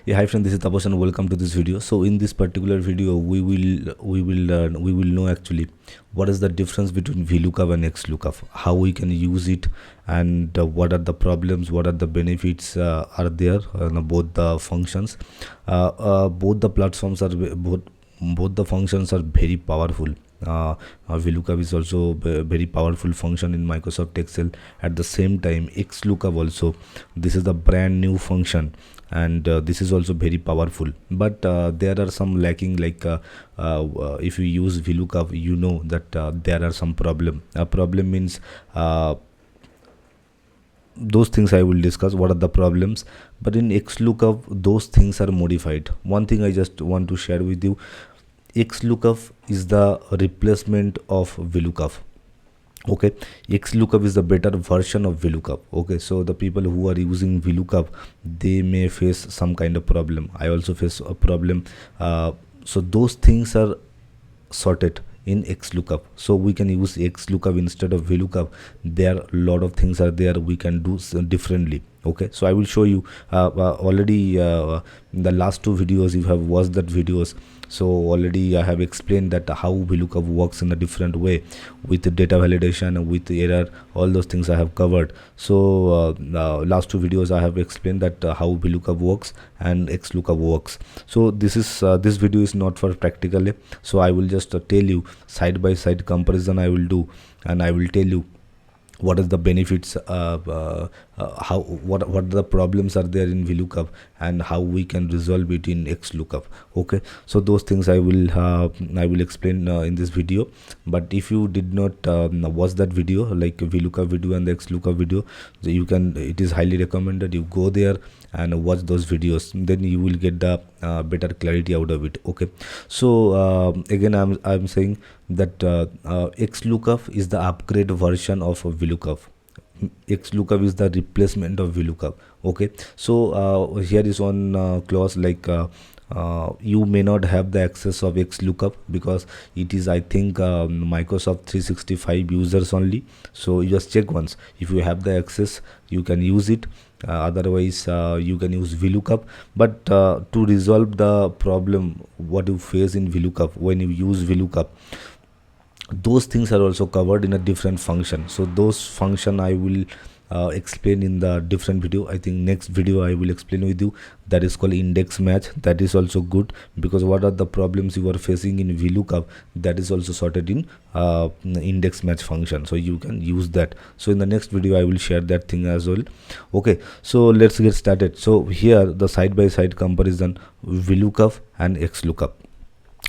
Yeah, hi friend, this is Tapas and welcome to this video. So in this particular video, we will know actually what is the difference between VLOOKUP and XLOOKUP, how we can use it, and what are the problems, what are the benefits are there on both the functions. Both the platforms are both the functions are very powerful. VLOOKUP is also a very powerful function in Microsoft Excel. At the same time, XLOOKUP also, this is a brand new function, and this is also very powerful, but there are some lacking, like if you use VLOOKUP, you know that there are some problem means those things I will discuss what are the problems. But in XLOOKUP, those things are modified. One thing I just want to share with you, XLOOKUP is the replacement of VLOOKUP. Okay, XLOOKUP is the better version of VLOOKUP. Okay, so the people who are using VLOOKUP, they may face some kind of problem. I also face a problem. So those things are sorted in XLOOKUP, so we can use XLOOKUP instead of VLOOKUP. There are a lot of things are there we can do differently. Okay, so I will show you already in the last two videos, you have watched that videos, so already I have explained that how VLOOKUP works in a different way with data validation and with error. All those things I have covered. So last two videos I have explained that how VLOOKUP works and XLOOKUP works. So this video is not for practically, so I will just tell you side by side comparison I will do, and I will tell you what is the benefits, what the problems are there in VLOOKUP, and how we can resolve it in XLOOKUP. Okay, so those things I will explain in this video. But if you did not watch that video, like VLOOKUP video and the XLOOKUP video, so you can, it is highly recommended you go there and watch those videos, then you will get the better clarity out of it. Okay, so again I'm saying that XLOOKUP is the upgrade version of VLOOKUP. XLOOKUP is the replacement of VLOOKUP. Okay, so here is one clause, like you may not have the access of XLOOKUP because it is, I think, Microsoft 365 users only. So you just check once, if you have the access you can use it, otherwise you can use VLOOKUP. But to resolve the problem what you face in VLOOKUP when you use VLOOKUP, those things are also covered in a different function. So those function I will explain in the different video. I think next video I will explain with you, that is called index match. That is also good, because what are the problems you are facing in VLOOKUP, that is also sorted in index match function, so you can use that. So in the next video I will share that thing as well. Okay, so let's get started. So here the side by side comparison, VLOOKUP and XLOOKUP.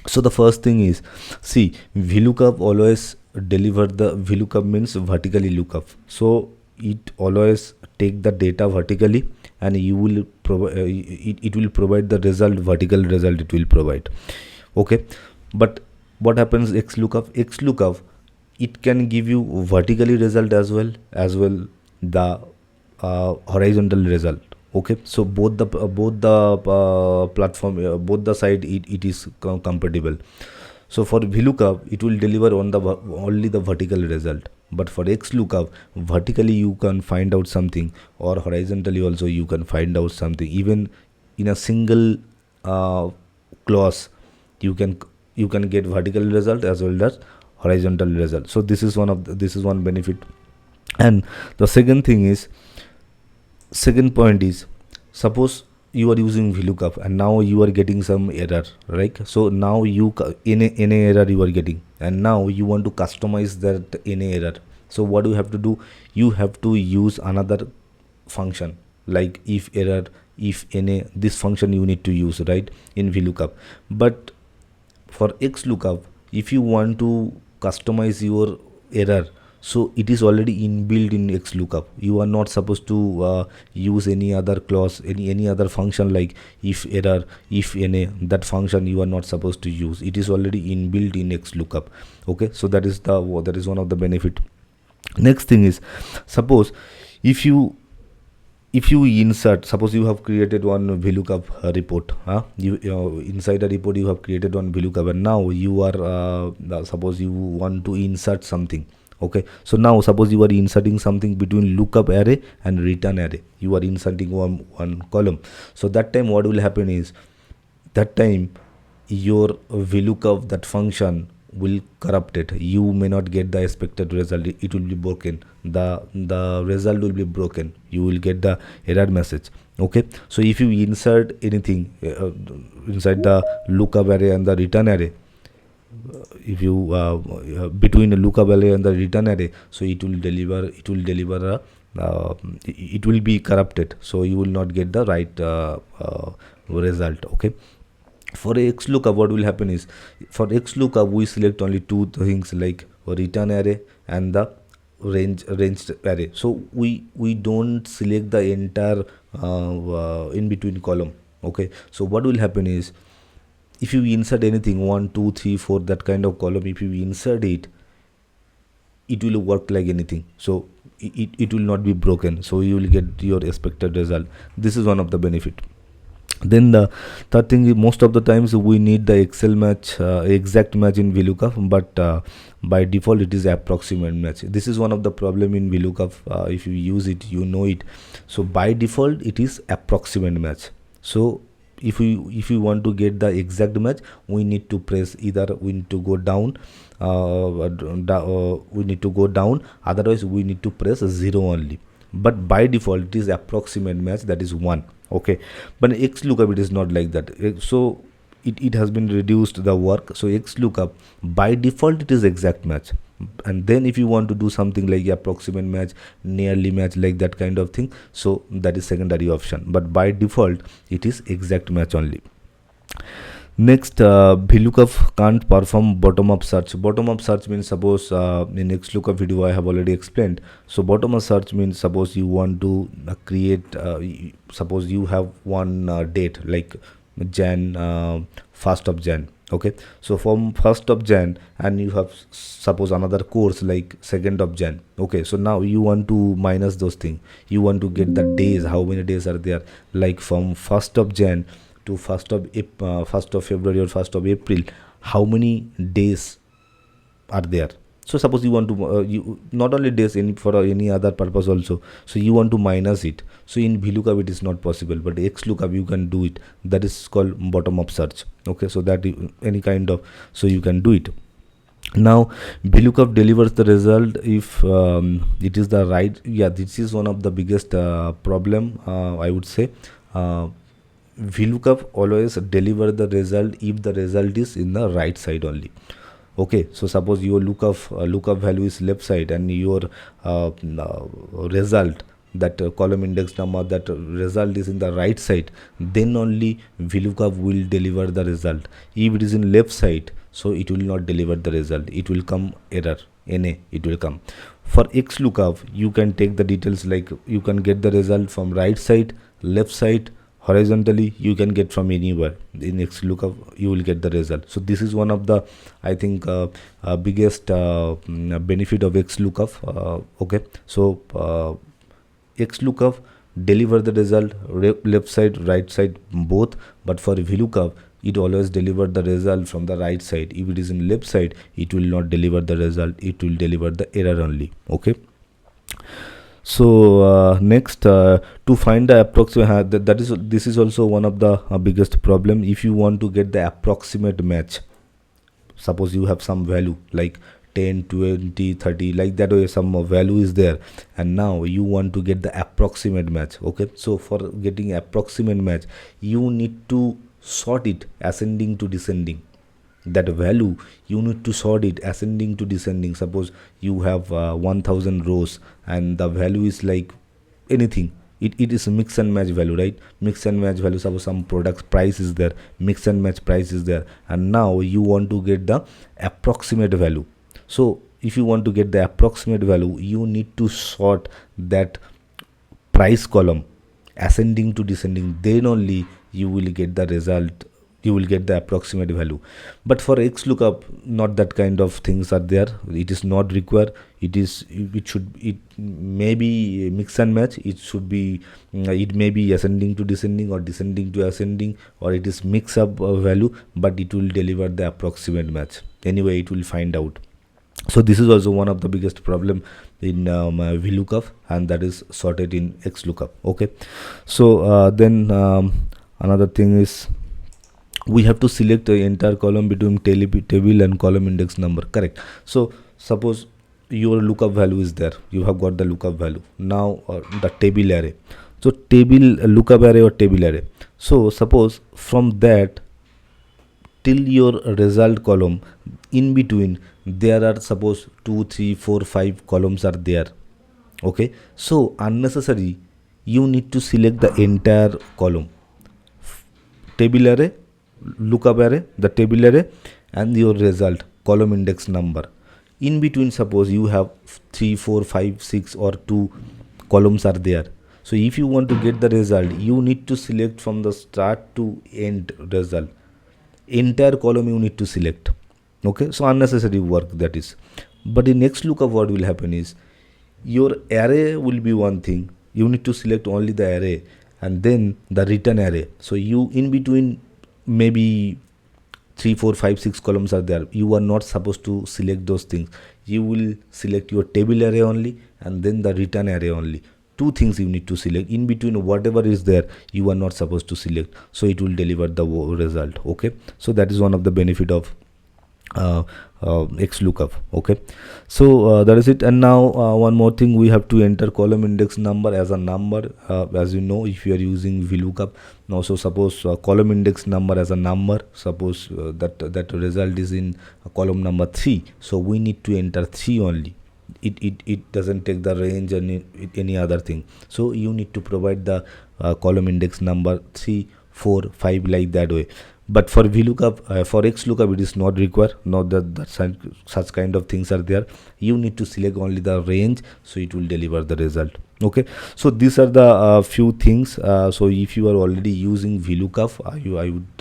So the first thing is, see, VLOOKUP always deliver the, VLOOKUP means vertically lookup, so it always take the data vertically, and you will provide it will provide the result, vertical result it will provide. Okay, but what happens XLOOKUP, it can give you vertically result as well the horizontal result. Okay, so both the platform, both the side, it is compatible. So for VLOOKUP, it will deliver on the only the vertical result, but for XLOOKUP, vertically you can find out something, or horizontally also you can find out something. Even in a single clause, you can get vertical result as well as horizontal result. So this is one benefit. And the second point is, suppose you are using VLOOKUP and now you are getting some error, right? So now you in a error you are getting, and now you want to customize that in a error. So what do you have to do? You have to use another function like if error, if NA. This function you need to use, right, in VLOOKUP. But for XLOOKUP, if you want to customize your error, so it is already inbuilt in XLOOKUP. You are not supposed to use any other clause, any other function like if error, if NA. That function you are not supposed to use. It is already inbuilt in XLOOKUP. Okay, so that is one of the benefit. Next thing is, suppose if you insert, suppose you have created one VLOOKUP report, inside a report you have created one VLOOKUP, and now you are suppose you want to insert something. Okay, so now suppose you are inserting something between lookup array and return array, you are inserting one column. So that time what will happen is, that time your vlookup, that function will corrupt it. You may not get the expected result, it will be broken, the result will be broken, you will get the error message. Okay, so if you insert anything inside the lookup array and the return array, if you between the lookup array and the return array, so it will deliver a it will be corrupted, so you will not get the right result. Okay, for xlookup what will happen is, for xlookup we select only two things, like return array and the ranged array. So we don't select the entire in between column. Okay, so what will happen is, if you insert anything 1 2 3 4 that kind of column, if you insert it, it will work like anything, so it will not be broken, so you will get your expected result. This is one of the benefit. Then the third thing is, most of the times we need the excel match, exact match in vlookup, but by default it is approximate match. This is one of the problem in vlookup. If you use it, you know it. So by default it is approximate match. So if we want to get the exact match, we need to press, either we need to go down, we need to go down, otherwise we need to press 0 only. But by default it is approximate match, that is 1. Okay, but xlookup it is not like that. So it has been reduced the work. So xlookup by default it is exact match, and then if you want to do something like approximate match, nearly match, like that kind of thing, so that is secondary option, but by default it is exact match only. Next, VLOOKUP can't perform bottom-up search. Bottom-up search means, suppose in xlookup video I have already explained. So bottom-up search means, suppose you want to create, suppose you have one date like Jan, 1st of Jan. Okay, so from 1st of Jan, and you have suppose another course like 2nd of Jan. Okay, so now you want to minus those things. You want to get the days, how many days are there, like from 1st of Jan to 1st of February or 1st of April, how many days are there. So suppose you want to you not only days, for any other purpose also, so you want to minus it. So in VLOOKUP it is not possible, but xlookup you can do it. That is called bottom up search. Okay, so that any kind of, so you can do it. Now VLOOKUP delivers the result if it is the right. Yeah, this is one of the biggest problem, I would say. VLOOKUP always deliver the result if the result is in the right side only. Okay, so suppose your lookup value is left side, and your result, that column index number, that result is in the right side, then only VLOOKUP will deliver the result. If it is in left side, so it will not deliver the result, it will come error, NA it will come. For xlookup you can take the details, like you can get the result from right side, left side, horizontally, you can get from anywhere. In xlookup you will get the result. So this is one of the, I think, biggest benefit of xlookup. Okay, so xlookup deliver the result left side, right side, both, but for VLOOKUP it always deliver the result from the right side. If it is in left side, it will not deliver the result, it will deliver the error only. Okay, so next, to find the approximate, this is also one of the biggest problem. If you want to get the approximate match, suppose you have some value like 10 20 30, like that way some value is there, and now you want to get the approximate match. Okay, so for getting approximate match, you need to sort it ascending to descending. That value you need to sort it ascending to descending. Suppose you have 1000 rows and the value is like anything, it is a mix and match value, right? Mix and match value, suppose some products price is there, mix and match price is there, and now you want to get the approximate value. So if you want to get the approximate value, you need to sort that price column ascending to descending, then only you will get the result, you will get the approximate value. But for xlookup, not that kind of things are there, it is not required. It may be mix and match, it should be it may be ascending to descending or descending to ascending, or it is mix up value, but it will deliver the approximate match. Anyway, it will find out. So this is also one of the biggest problem in VLOOKUP, and that is sorted in XLOOKUP. Okay, so then another thing is we have to select the entire column between table and column index number, correct? So suppose your lookup value is there, you have got the lookup value. Now the table array, so table lookup array or table array. So suppose from that till your result column, in between there are suppose 2 3 4 5 columns are there. Okay, so unnecessary you need to select the entire column, table array, lookup array, the table array, and your result column index number. In between suppose you have 3 4 5 6 or 2 columns are there. So if you want to get the result, you need to select from the start to end result, entire column you need to select. Okay, so unnecessary work that is. But in next lookup what will happen is your array will be one thing, you need to select only the array and then the return array. So you in between maybe 3 4 5 6 columns are there, you are not supposed to select those things. You will select your table array only and then the return array only. Two things you need to select. In between whatever is there you are not supposed to select, so it will deliver the result. Okay, so that is one of the benefit of XLOOKUP. Okay, so that is it. And now one more thing, we have to enter column index number as a number, as you know, if you are using VLOOKUP. Now so suppose column index number as a number, suppose that result is in column number 3, so we need to enter 3 only. It doesn't take the range and any other thing. So you need to provide the column index number 3 4 5 like that way. But for VLOOKUP, for XLOOKUP, it is not required. Not that such kind of things are there. You need to select only the range, so it will deliver the result. Okay, so these are the few things. So if you are already using VLOOKUP, I would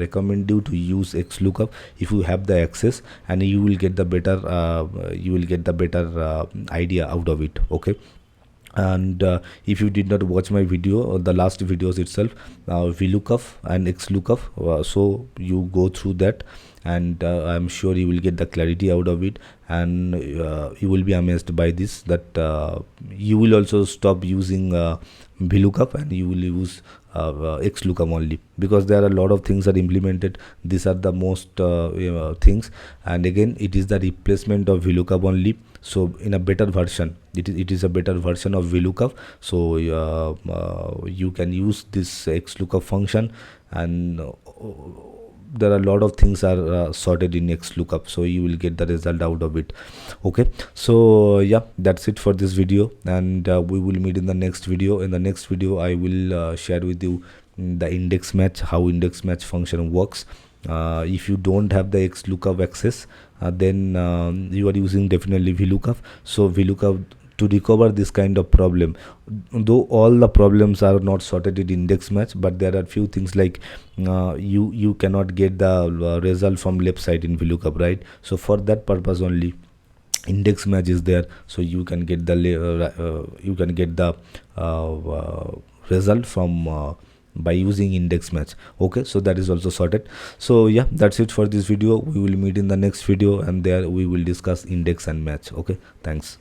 recommend you to use XLOOKUP if you have the access, and you will get the better idea out of it. Okay. And if you did not watch my video or the last videos itself, VLOOKUP and XLOOKUP, so you go through that, and I'm sure you will get the clarity out of it, and you will be amazed by this, that you will also stop using VLOOKUP and you will use XLOOKUP only, because there are a lot of things are implemented. These are the most things, and again it is the replacement of VLOOKUP only. So in a better version, it is a better version of VLOOKUP. So you can use this XLOOKUP function, and there are a lot of things are sorted in XLOOKUP, so you will get the result out of it. Okay, so yeah, that's it for this video, and we will meet in the next video. In the next video I will share with you the index match, how index match function works. If you don't have the XLOOKUP access, then you are using definitely VLOOKUP. So VLOOKUP, to recover this kind of problem, though all the problems are not sorted in index match, but there are few things like you cannot get the result from left side in VLOOKUP, right? So for that purpose only index match is there, so you can get the result from by using index match. Okay, so that is also sorted. So yeah, that's it for this video. We will meet in the next video, and there we will discuss index and match. Okay, thanks.